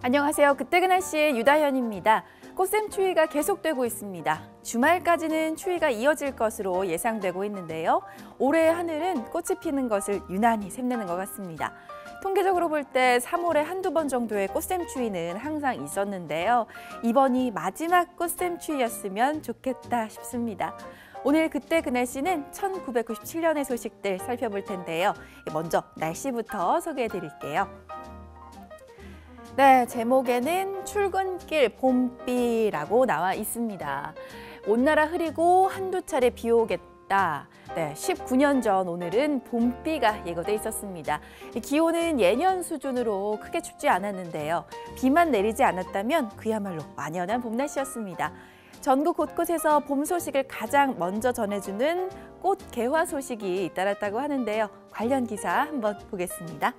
안녕하세요. 그때그날 씨의 유다현입니다. 꽃샘추위가 계속되고 있습니다. 주말까지는 추위가 이어질 것으로 예상되고 있는데요. 올해 하늘은 꽃이 피는 것을 유난히 샘내는 것 같습니다. 통계적으로 볼 때 3월에 한두 번 정도의 꽃샘추위는 항상 있었는데요. 이번이 마지막 꽃샘추위였으면 좋겠다 싶습니다. 오늘 그때 그 날씨는 1997년의 소식들 살펴볼 텐데요. 먼저 날씨부터 소개해 드릴게요. 네, 제목에는 출근길 봄비라고 나와 있습니다. 온 나라 흐리고 한두 차례 비 오겠다. 네, 19년 전 오늘은 봄비가 예고돼 있었습니다. 기온은 예년 수준으로 크게 춥지 않았는데요. 비만 내리지 않았다면 그야말로 완연한 봄 날씨였습니다. 전국 곳곳에서 봄 소식을 가장 먼저 전해주는 꽃 개화 소식이 잇따랐다고 하는데요. 관련 기사 한번 보겠습니다.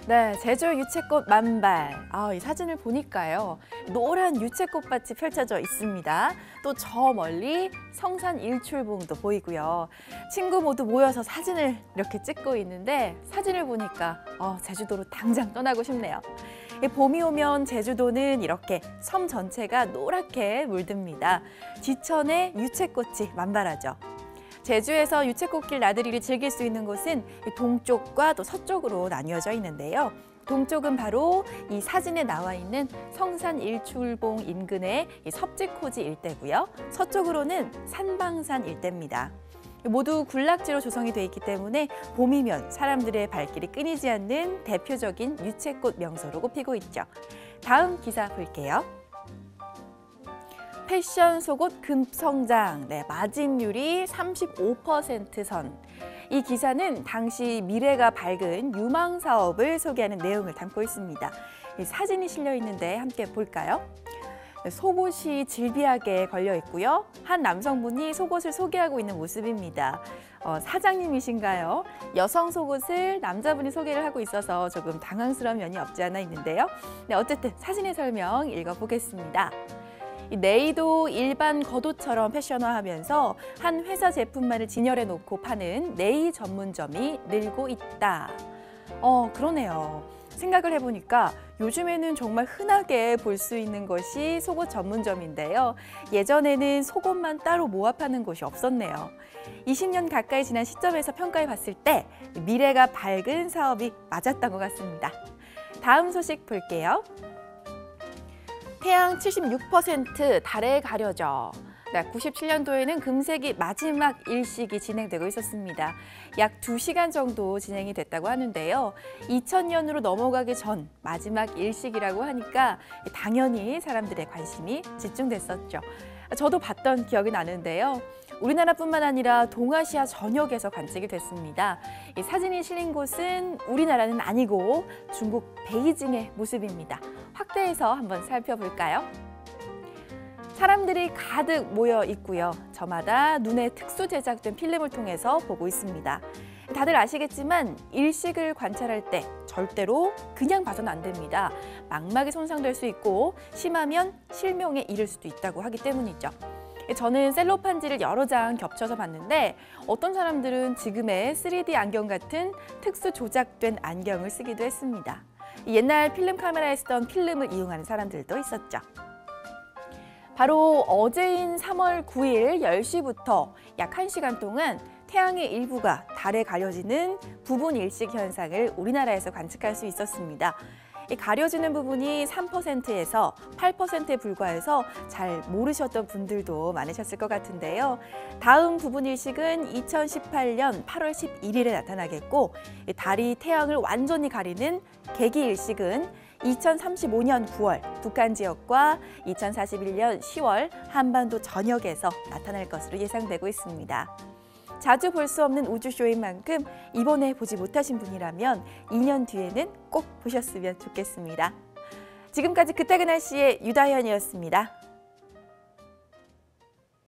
네, 제주 유채꽃 만발. 이 사진을 보니까요. 노란 유채꽃밭이 펼쳐져 있습니다. 또 저 멀리 성산 일출봉도 보이고요. 친구 모두 모여서 사진을 이렇게 찍고 있는데 사진을 보니까 제주도로 당장 떠나고 싶네요. 봄이 오면 제주도는 이렇게 섬 전체가 노랗게 물듭니다. 지천에 유채꽃이 만발하죠. 제주에서 유채꽃길 나들이를 즐길 수 있는 곳은 동쪽과 또 서쪽으로 나뉘어져 있는데요. 동쪽은 바로 이 사진에 나와 있는 성산 일출봉 인근의 섭지코지 일대고요. 서쪽으로는 산방산 일대입니다. 모두 군락지로 조성이 돼 있기 때문에 봄이면 사람들의 발길이 끊이지 않는 대표적인 유채꽃 명소로 꼽히고 있죠. 다음 기사 볼게요. 패션 속옷 급성장, 마진율이 35% 선. 이 기사는 당시 미래가 밝은 유망 사업을 소개하는 내용을 담고 있습니다. 사진이 실려 있는데 함께 볼까요? 속옷이 질비하게 걸려 있고요. 한 남성분이 속옷을 소개하고 있는 모습입니다. 사장님이신가요? 여성 속옷을 남자분이 소개를 하고 있어서 조금 당황스러운 면이 없지 않아 있는데요. 어쨌든 사진의 설명 읽어보겠습니다. 네이도 일반 겉옷처럼 패션화하면서 한 회사 제품만을 진열해 놓고 파는 네이 전문점이 늘고 있다. 그러네요. 생각을 해보니까 요즘에는 정말 흔하게 볼 수 있는 것이 속옷 전문점인데요. 예전에는 속옷만 따로 모아 파는 곳이 없었네요. 20년 가까이 지난 시점에서 평가해 봤을 때 미래가 밝은 사업이 맞았던 것 같습니다. 다음 소식 볼게요. 태양 76% 달에 가려져. 97년도에는 금세기 마지막 일식이 진행되고 있었습니다. 약 2시간 정도 진행이 됐다고 하는데요. 2000년으로 넘어가기 전 마지막 일식이라고 하니까 당연히 사람들의 관심이 집중됐었죠. 저도 봤던 기억이 나는데요. 우리나라뿐만 아니라 동아시아 전역에서 관측이 됐습니다. 이 사진이 실린 곳은 우리나라는 아니고 중국 베이징의 모습입니다. 확대해서 한번 살펴볼까요? 사람들이 가득 모여 있고요. 저마다 눈에 특수 제작된 필름을 통해서 보고 있습니다. 다들 아시겠지만 일식을 관찰할 때 절대로 그냥 봐서는 안 됩니다. 망막이 손상될 수 있고 심하면 실명에 이를 수도 있다고 하기 때문이죠. 저는 셀로판지를 여러 장 겹쳐서 봤는데 어떤 사람들은 지금의 3D 안경 같은 특수 조작된 안경을 쓰기도 했습니다. 옛날 필름 카메라에 쓰던 필름을 이용하는 사람들도 있었죠. 바로 어제인 3월 9일 10시부터 약 1시간 동안 태양의 일부가 달에 가려지는 부분 일식 현상을 우리나라에서 관측할 수 있었습니다. 이 가려지는 부분이 3%에서 8%에 불과해서 잘 모르셨던 분들도 많으셨을 것 같은데요. 다음 부분 일식은 2018년 8월 11일에 나타나겠고 달이 태양을 완전히 가리는 개기 일식은 2035년 9월 북한 지역과 2041년 10월 한반도 전역에서 나타날 것으로 예상되고 있습니다. 자주 볼 수 없는 우주쇼인 만큼 이번에 보지 못하신 분이라면 2년 뒤에는 꼭 보셨으면 좋겠습니다. 지금까지 그때 그 날씨의 유다현이었습니다.